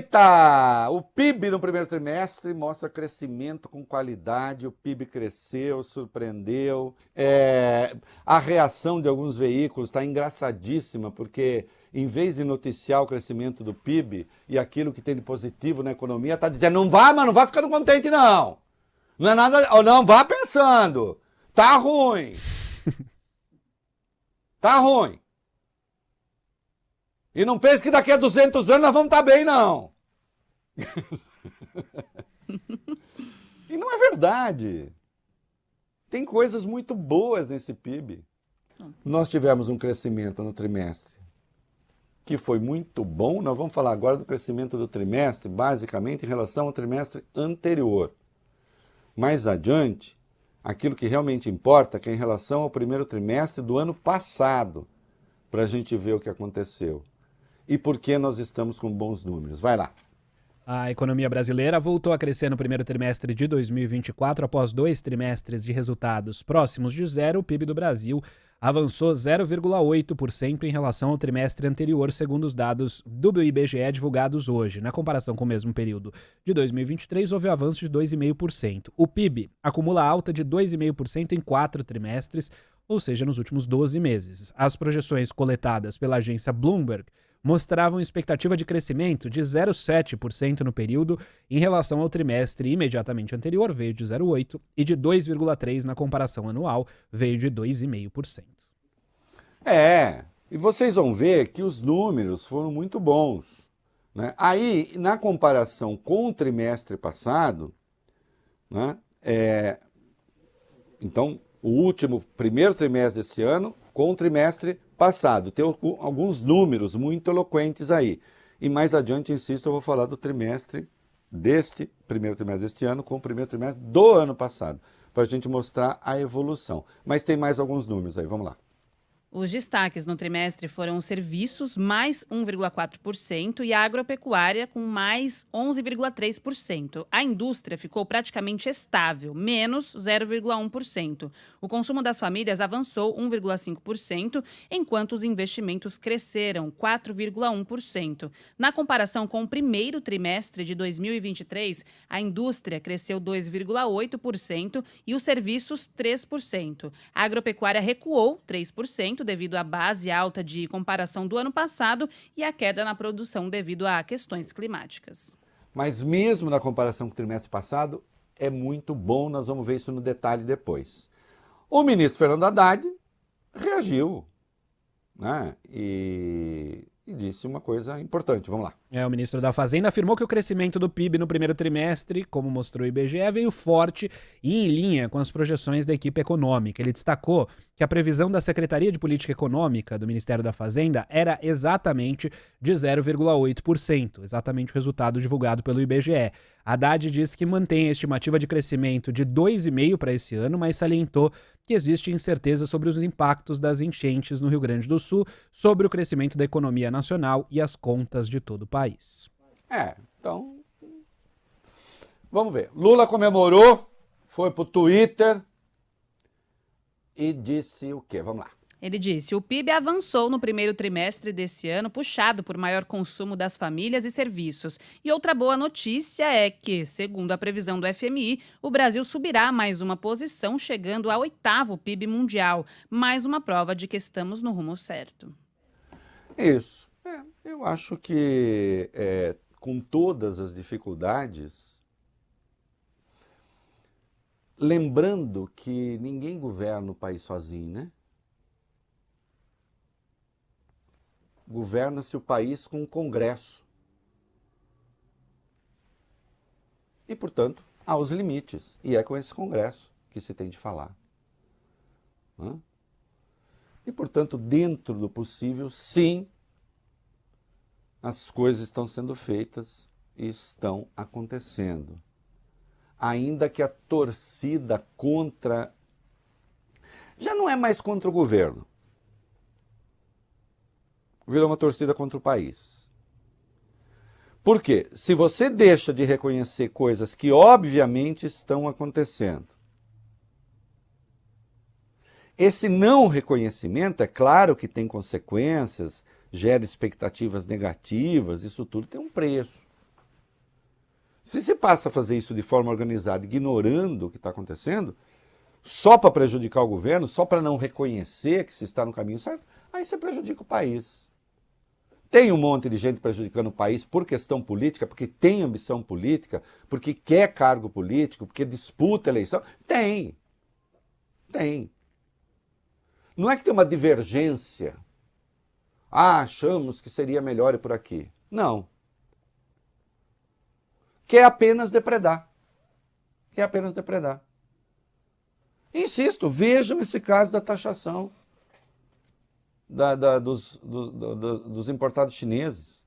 Eita! O PIB no primeiro trimestre mostra crescimento com qualidade, o PIB cresceu, surpreendeu. A reação de alguns veículos está engraçadíssima, porque em vez de noticiar o crescimento do PIB e aquilo que tem de positivo na economia, está dizendo, não vá, mas não vá ficando contente não. Não é nada, ou não, vá pensando. Tá ruim. Tá ruim. E não pense que daqui a 200 anos nós vamos estar bem, não. E não é verdade. Tem coisas muito boas nesse PIB. Nós tivemos um crescimento no trimestre que foi muito bom. Nós vamos falar agora do crescimento do trimestre, basicamente em relação ao trimestre anterior. Mais adiante, aquilo que realmente importa é em relação ao primeiro trimestre do ano passado, para a gente ver o que aconteceu. E por que nós estamos com bons números. Vai lá. A economia brasileira voltou a crescer no primeiro trimestre de 2024, após 2 trimestres de resultados próximos de zero. O PIB do Brasil avançou 0,8% em relação ao trimestre anterior, segundo os dados do IBGE divulgados hoje. Na comparação com o mesmo período de 2023, houve avanço de 2,5%. O PIB acumula alta de 2,5% em 4 trimestres, ou seja, nos últimos 12 meses. As projeções coletadas pela agência Bloomberg mostravam expectativa de crescimento de 0,7% no período em relação ao trimestre imediatamente anterior, veio de 0,8%, e de 2,3% na comparação anual, veio de 2,5%. E vocês vão ver que os números foram muito bons, né? Aí, na comparação com o trimestre passado, né, então, o primeiro trimestre desse ano com o trimestre passado. Tem alguns números muito eloquentes aí. E mais adiante, insisto, eu vou falar do primeiro trimestre deste ano com o primeiro trimestre do ano passado, para a gente mostrar a evolução. Mas tem mais alguns números aí, vamos lá. Os destaques no trimestre foram os serviços, mais 1,4%, e a agropecuária, com mais 11,3%. A indústria ficou praticamente estável, menos 0,1%. O consumo das famílias avançou 1,5%, enquanto os investimentos cresceram 4,1%. Na comparação com o primeiro trimestre de 2023, a indústria cresceu 2,8% e os serviços 3%. A agropecuária recuou 3%, devido à base alta de comparação do ano passado e à queda na produção devido a questões climáticas. Mas mesmo na comparação com o trimestre passado, é muito bom, nós vamos ver isso no detalhe depois. O ministro Fernando Haddad reagiu, né, e disse uma coisa importante, vamos lá. O ministro da Fazenda afirmou que o crescimento do PIB no primeiro trimestre, como mostrou o IBGE, veio forte e em linha com as projeções da equipe econômica. Ele destacou que a previsão da Secretaria de Política Econômica do Ministério da Fazenda era exatamente de 0,8%, exatamente o resultado divulgado pelo IBGE. Haddad disse que mantém a estimativa de crescimento de 2,5% para esse ano, mas salientou que existe incerteza sobre os impactos das enchentes no Rio Grande do Sul, sobre o crescimento da economia nacional e as contas de todo o país. Então, vamos ver. Lula comemorou, foi pro Twitter e disse o quê? Vamos lá. Ele disse: o PIB avançou no primeiro trimestre desse ano, puxado por maior consumo das famílias e serviços. E outra boa notícia é que, segundo a previsão do FMI, o Brasil subirá mais uma posição, chegando ao 8º PIB mundial. Mais uma prova de que estamos no rumo certo. Isso. Eu acho que, com todas as dificuldades, lembrando que ninguém governa o país sozinho, né? Governa-se o país com o Congresso. E, portanto, há os limites. E é com esse Congresso que se tem de falar. E, portanto, dentro do possível, sim, as coisas estão sendo feitas e estão acontecendo. Ainda que a torcida contra... já não é mais contra o governo. Virou uma torcida contra o país. Por quê? Se você deixa de reconhecer coisas que obviamente estão acontecendo, esse não reconhecimento, é claro que tem consequências, gera expectativas negativas, isso tudo tem um preço. Se se passa a fazer isso de forma organizada, ignorando o que está acontecendo, só para prejudicar o governo, só para não reconhecer que se está no caminho certo, aí você prejudica o país. Tem um monte de gente prejudicando o país por questão política, porque tem ambição política, porque quer cargo político, porque disputa eleição. Tem. Tem. Não é que tem uma divergência. Ah, achamos que seria melhor ir por aqui. Não. Quer apenas depredar. Quer apenas depredar. Insisto, vejam esse caso da taxação dos importados chineses.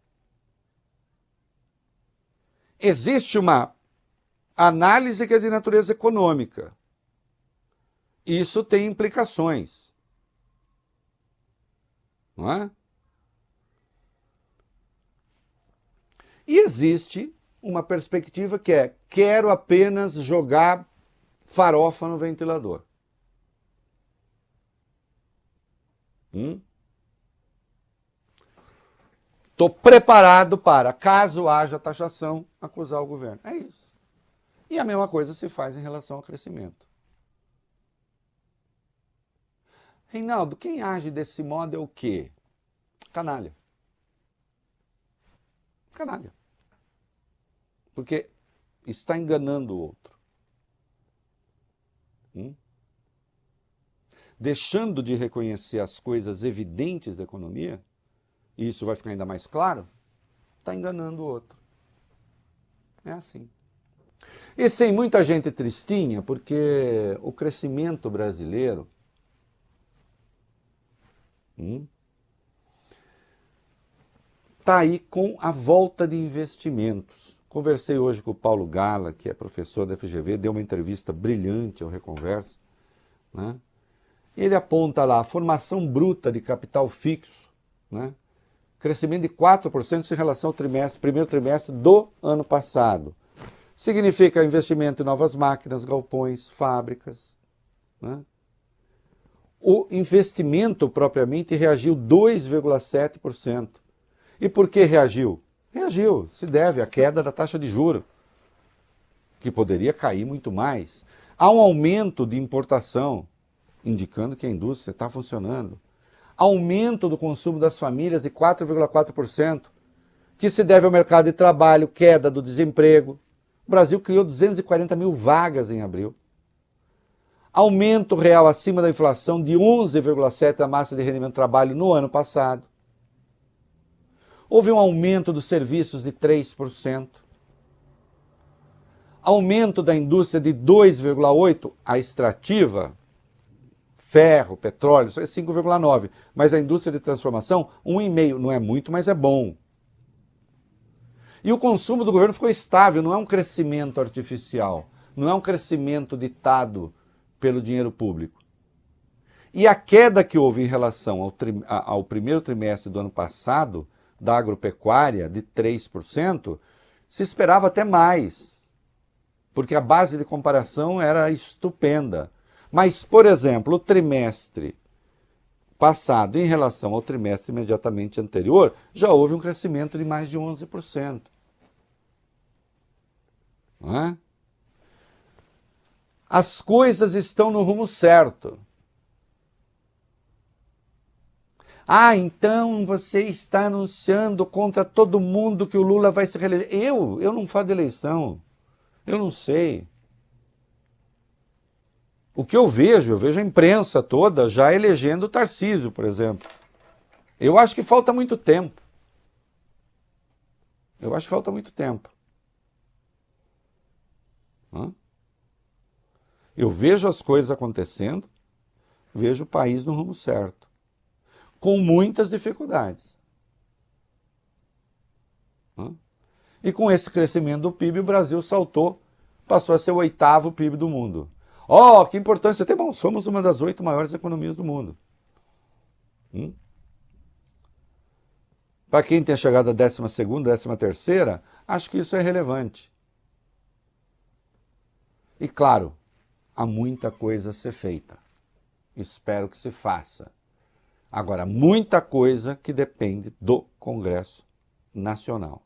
Existe uma análise que é de natureza econômica. Isso tem implicações. Não é? E existe uma perspectiva que é: quero apenas jogar farofa no ventilador. Estou preparado para, caso haja taxação, acusar o governo. É isso. E a mesma coisa se faz em relação ao crescimento. Reinaldo, quem age desse modo é o quê? Canalha. Canalha. Porque está enganando o outro. Deixando de reconhecer as coisas evidentes da economia, e isso vai ficar ainda mais claro, está enganando o outro. É assim. E sem muita gente tristinha, porque o crescimento brasileiro está aí com a volta de investimentos. Conversei hoje com o Paulo Gala, que é professor da FGV, deu uma entrevista brilhante ao Reconversa, né? Ele aponta lá a formação bruta de capital fixo, né? Crescimento de 4% em relação ao primeiro trimestre do ano passado. Significa investimento em novas máquinas, galpões, fábricas, né? O investimento propriamente reagiu 2,7%. E por que reagiu? Reagiu, se deve à queda da taxa de juros, que poderia cair muito mais. Há um aumento de importação, indicando que a indústria está funcionando. Aumento do consumo das famílias de 4,4%, que se deve ao mercado de trabalho, queda do desemprego. O Brasil criou 240 mil vagas em abril. Aumento real acima da inflação de 11,7% da massa de rendimento do trabalho no ano passado. Houve um aumento dos serviços de 3%. Aumento da indústria de 2,8%, a extrativa, ferro, petróleo, isso é 5,9%. Mas a indústria de transformação, 1,5%. Não é muito, mas é bom. E o consumo do governo ficou estável, não é um crescimento artificial. Não é um crescimento ditado pelo dinheiro público. E a queda que houve em relação ao primeiro trimestre do ano passado, da agropecuária, de 3%, se esperava até mais, porque a base de comparação era estupenda. Mas, por exemplo, o trimestre passado, em relação ao trimestre imediatamente anterior, já houve um crescimento de mais de 11%. Não é? As coisas estão no rumo certo. Ah, então você está anunciando contra todo mundo que o Lula vai se reeleger. Eu não falo de eleição. Eu não sei. O que eu vejo a imprensa toda já elegendo o Tarcísio, por exemplo. Eu acho que falta muito tempo. Eu vejo as coisas acontecendo, vejo o país no rumo certo, com muitas dificuldades. E com esse crescimento do PIB, o Brasil saltou, passou a ser o 8º PIB do mundo. Oh, que importância tem! Bom, somos uma das 8 maiores economias do mundo. Para quem tem chegado à 12ª, 13ª, acho que isso é relevante. E claro, há muita coisa a ser feita. Espero que se faça. Agora, muita coisa que depende do Congresso Nacional.